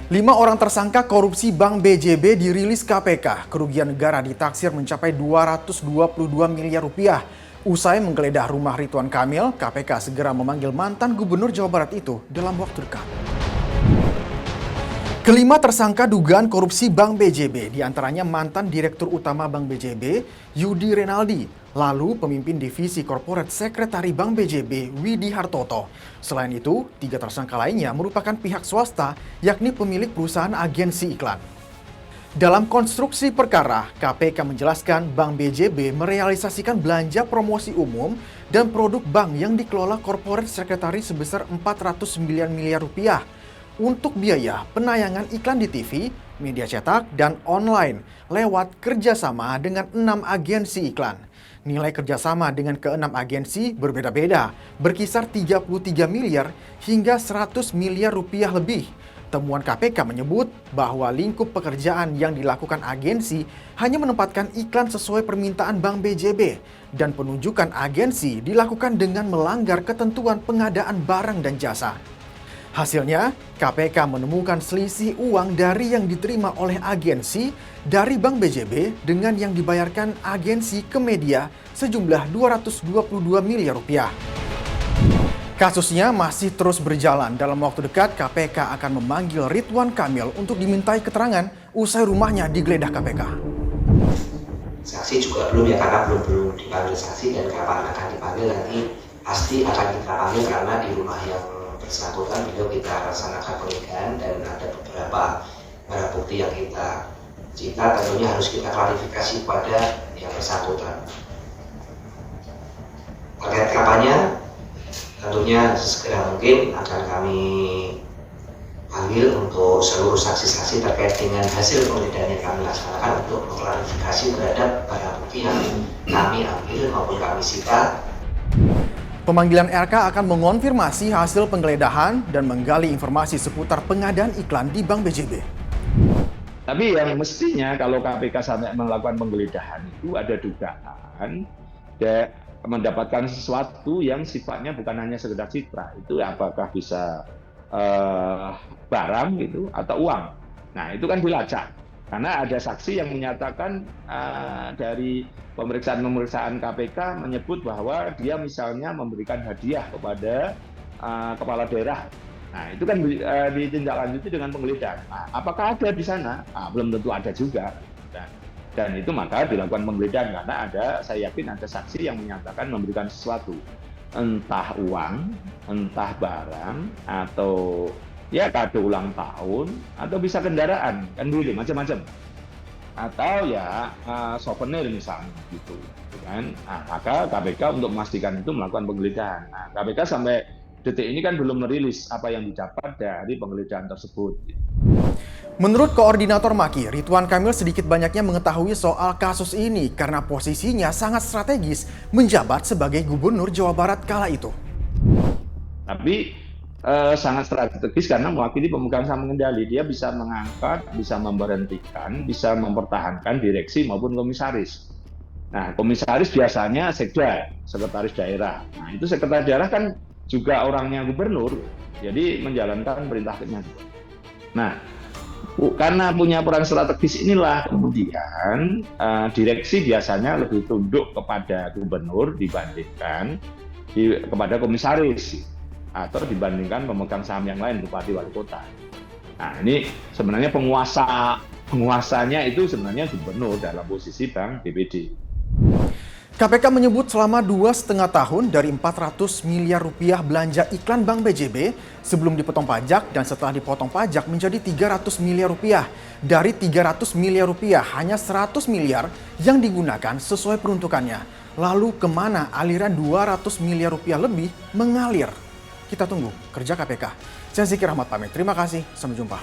5 orang tersangka korupsi Bank BJB dirilis KPK. Kerugian negara ditaksir mencapai 222 miliar rupiah. Usai menggeledah rumah Ridwan Kamil, KPK segera memanggil mantan gubernur Jawa Barat itu dalam waktu dekat. Kelima tersangka dugaan korupsi Bank BJB, diantaranya mantan Direktur Utama Bank BJB, Yudi Renaldi, lalu pemimpin Divisi Corporate Sekretari Bank BJB, Widi Hartoto. Selain itu, 3 tersangka lainnya merupakan pihak swasta, yakni pemilik perusahaan agensi iklan. Dalam konstruksi perkara, KPK menjelaskan Bank BJB merealisasikan belanja promosi umum dan produk bank yang dikelola Corporate Sekretari sebesar 409 miliar rupiah untuk biaya penayangan iklan di TV, media cetak, dan online lewat kerjasama dengan 6 agensi iklan. Nilai kerjasama dengan ke-6 agensi berbeda-beda, berkisar 33 miliar hingga 100 miliar rupiah lebih. Temuan KPK menyebut bahwa lingkup pekerjaan yang dilakukan agensi hanya menempatkan iklan sesuai permintaan Bank BJB dan penunjukan agensi dilakukan dengan melanggar ketentuan pengadaan barang dan jasa. Hasilnya, KPK menemukan selisih uang dari yang diterima oleh agensi dari Bank BJB dengan yang dibayarkan agensi ke media sejumlah 222 miliar rupiah. Kasusnya masih terus berjalan. Dalam waktu dekat, KPK akan memanggil Ridwan Kamil untuk dimintai keterangan usai rumahnya digeledah KPK. Saksi juga belum ya, karena belum dipanggil saksi, dan kapan akan dipanggil nanti pasti akan kita panggil, karena di rumah yang bersangkutan beliau kita laksanakan penggeledahan dan ada beberapa barang bukti yang kita cita, tentunya harus kita klarifikasi kepada yang bersangkutan. Terkait kapannya, tentunya segera mungkin akan kami panggil untuk seluruh saksi-saksi terkait dengan hasil penggeledahan yang kami laksanakan untuk mengklarifikasi terhadap barang bukti yang kami ambil maupun kami sita. Pemanggilan RK akan mengonfirmasi hasil penggeledahan dan menggali informasi seputar pengadaan iklan di Bank BJB. Tapi yang mestinya kalau KPK sampai melakukan penggeledahan itu ada dugaan mendapatkan sesuatu yang sifatnya bukan hanya sekedar citra. Itu apakah bisa barang gitu atau uang. Nah itu kan dilacak. Karena ada saksi yang menyatakan dari pemeriksaan KPK menyebut bahwa dia misalnya memberikan hadiah kepada kepala daerah. Nah itu kan ditindaklanjuti dengan penggeledahan. Nah, apakah ada di sana? Nah, belum tentu ada juga. Dan itu maka dilakukan penggeledahan karena saya yakin ada saksi yang menyatakan memberikan sesuatu. Entah uang, entah barang, atau ya kado ulang tahun, atau bisa kendaraan, kan gitu, macam-macam. Atau ya souvenir misalnya gitu kan. Nah, maka KPK untuk memastikan itu melakukan penggeledahan. Nah, KPK sampai detik ini kan belum merilis apa yang didapat dari penggeledahan tersebut. Menurut Koordinator Maki, Ridwan Kamil sedikit banyaknya mengetahui soal kasus ini karena posisinya sangat strategis menjabat sebagai Gubernur Jawa Barat kala itu. Tapi sangat strategis karena mewakili pemegang saham pengendali. Dia bisa mengangkat, bisa memberhentikan, bisa mempertahankan direksi maupun komisaris. Nah, komisaris biasanya sekda, sekretaris daerah. Nah, itu sekretaris daerah kan juga orangnya gubernur, jadi menjalankan perintahnya. Nah, karena punya peran strategis inilah kemudian direksi biasanya lebih tunduk kepada gubernur dibandingkan kepada komisaris atau dibandingkan pemegang saham yang lain, bupati, wali kota. Nah ini sebenarnya penguasanya itu sebenarnya gubernur dalam posisi Bank BPD. KPK menyebut selama 2,5 tahun dari 400 miliar rupiah belanja iklan Bank BJB sebelum dipotong pajak dan setelah dipotong pajak menjadi 300 miliar rupiah. Dari 300 miliar rupiah hanya 100 miliar yang digunakan sesuai peruntukannya. Lalu kemana aliran 200 miliar rupiah lebih mengalir? Kita tunggu kerja KPK. Saya Zikir Ahmad pamit. Terima kasih. Sampai jumpa.